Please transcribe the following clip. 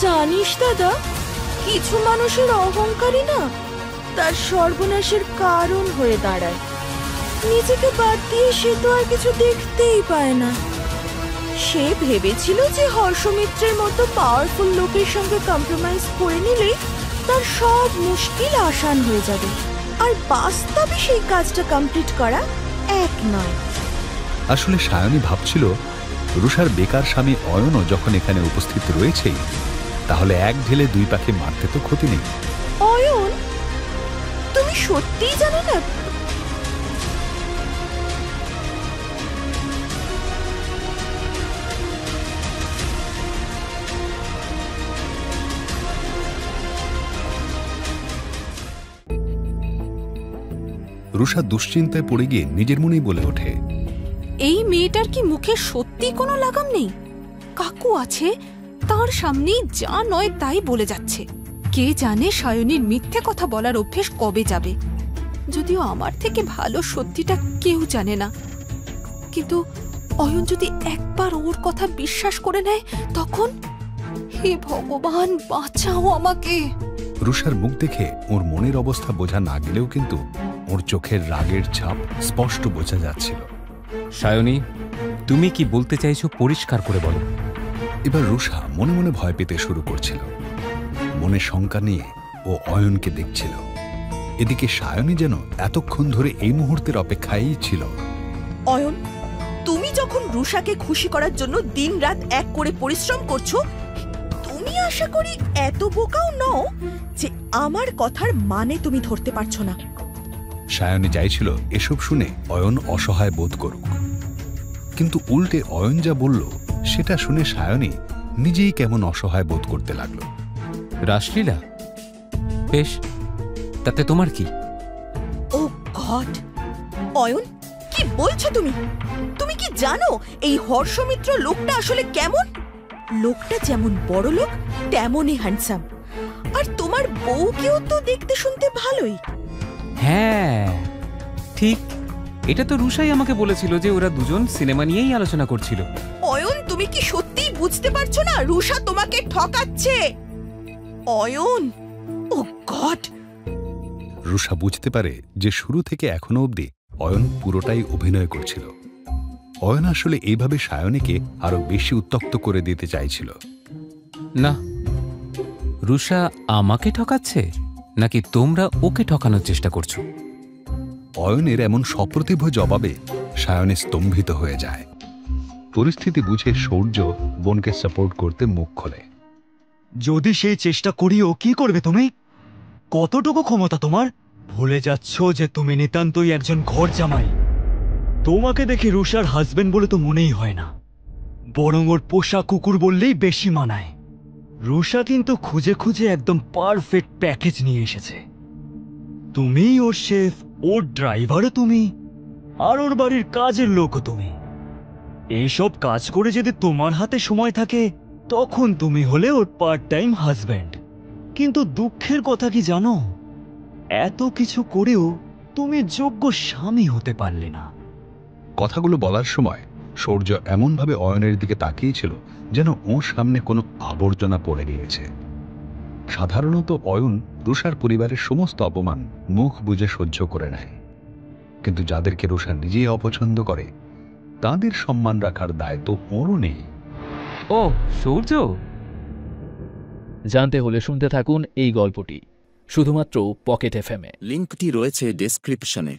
জানিস দাদা, কিছু মানুষের অহংকারই না তার সর্বনাশের কারণ হয়ে দাঁড়ায়। নিজেকে বাদ দিয়ে সে তো আর কিছু দেখতেই পায় না। সে ভেবেছিল যে হর্ষমিত্রের মতো পাওয়ারফুল লোকের সঙ্গে কম্প্রোমাইজ করে নিলেই তার সব মুশকিল আসান হয়ে যাবে, আর বাস্তবে সেই কাজটা কমপ্লিট করা এক নয়। আসলে সায়নী ভাবছিল রুষার বেকার স্বামী অয়নও যখন এখানে উপস্থিত রয়েছেই, তাহলে এক ঢেলে দুই পাখি মারতে তো ক্ষতি নেই। অয়ন, তুমি সত্যিই জানো না? রুষা দুশ্চিন্তায় পড়ে গিয়ে নিজের মনেই বলে ওঠে, এই মেয়েটার কি মুখে সত্যি কোনো লাগাম নেই? কাকু আছে, তার সামনেই যা নয় তাই বলে যাচ্ছে। কে জানে সায়নীর মিথ্যে কথা বলার অভ্যেস কবে যাবে। যদিও আমার থেকে ভালো সত্যিটা কেউ জানে না, কিন্তু অয়ন যদি একবার ওর কথা বিশ্বাস করে নেয় তখন, হে ভগবান বাঁচাও আমাকে। রুষার মুখ দেখে ওর মনের অবস্থা বোঝা না গেলেও কিন্তু ওর চোখের রাগের ছাপ স্পষ্ট বোঝা যাচ্ছিল। সায়নী, তুমি কি বলতে চাইছো পরিষ্কার করে বলো। এবার রুষা মনে মনে ভয় পেতে শুরু করছিল। মনে শঙ্কা নিয়ে ও অয়নকে দেখছিল। এদিকে সায়নী যেন এতক্ষণ ধরে এই মুহূর্তের অপেক্ষায়ই ছিল। অয়ন, তুমি যখন রুষাকে খুশি করার জন্য দিনরাত এক করে পরিশ্রম করছো, তুমি আশা করি এত বোকাও নও যে আমার কথার মানে তুমি ধরতে পারছো না। সায়নী চাইছিল এসব শুনে অয়ন অসহায় বোধ করুক, কিন্তু উল্টে অয়ন যা বলল সেটা শুনে সায়নী নিজেই কেমন অসহায় বোধ করতে লাগলো। রাসলীলা? বেশ, তাতে তোমার কি? ও গড! অয়ন, কি বলছো তুমি? তুমি কি জানো এই হর্ষমিত্র লোকটা আসলে কেমন? লোকটা যেমন বড় লোক তেমনই হ্যান্ডসাম, আর তোমার বউকেও তো দেখতে শুনতে ভালোই। হ্যাঁ ঠিক, এটা তো রুষাই আমাকে বলেছিল যে ওরা দুজন সিনেমা নিয়েই আলোচনা করছিল। অয়ন, তুমি কি সত্যিই বুঝতে পারছো না রুষা তোমাকে ঠকাচ্ছে? অয়ন, ও গড! রুষা বুঝতে পারে যে শুরু থেকে এখনো অবধি অয়ন পুরোটাই অভিনয় করছিল। অয়ন আসলে এইভাবে সায়নীকে আরো বেশি উত্তক্ত করে দিতে চাইছিল। না, রুষা আমাকে ঠকাচ্ছে নাকি তোমরা ওকে ঠকানোর চেষ্টা করছো? অয়নের এমন সপ্রতিভ জবাবে সায়নী স্তম্ভিত হয়ে যায়। পরিস্থিতি বুঝে সূর্য বোনকে সাপোর্ট করতে মুখ খোলে। যদি সেই চেষ্টা করিও কি করবে তুমি? কতটুকু ক্ষমতা তোমার? ভুলে যাচ্ছ যে তুমি নিতান্তই একজন ঘর জামাই। তোমাকে দেখে রুষার হাজবেন্ড বলে তো মনেই হয় না, বরং ওর পোষা কুকুর বললেই বেশি মানায়। রুষা কিন্তু খুঁজে খুঁজে একদম পারফেক্ট প্যাকেজ নিয়ে এসেছে। তুমিই ওর শেফ, ওর ড্রাইভারও তুমি, আর ওর বাড়ির কাজের লোকও তুমি। এইসব কাজ করে যদি তোমার হাতে সময় থাকে তখন তুমি হলে ওর পার্ট টাইম হাজব্যান্ড। কিন্তু দুঃখের কথা কি জানো, এত কিছু করেও তুমি যোগ্য স্বামী হতে পারলে না। কথাগুলো বলার সময় সূর্য এমনভাবে অয়নের দিকে তাকিয়েছিল যেন ওর সামনে কোনো আবর্জনা পড়ে গিয়েছে। সাধারণত অয়ন রুষার পরিবারের সমস্ত অপমান মুখ বুজে সহ্য করে নেয়, কিন্তু যাদেরকে রুষা নিজেই অপছন্দ করে তাদের সম্মান রাখার দায় তো ওরও নেই। ও সূর্য, জানতে হলে শুনতে থাকুন এই গল্পটি শুধুমাত্র পকেট এফএম এ। লিঙ্কটি রয়েছে ডেসক্রিপশনে।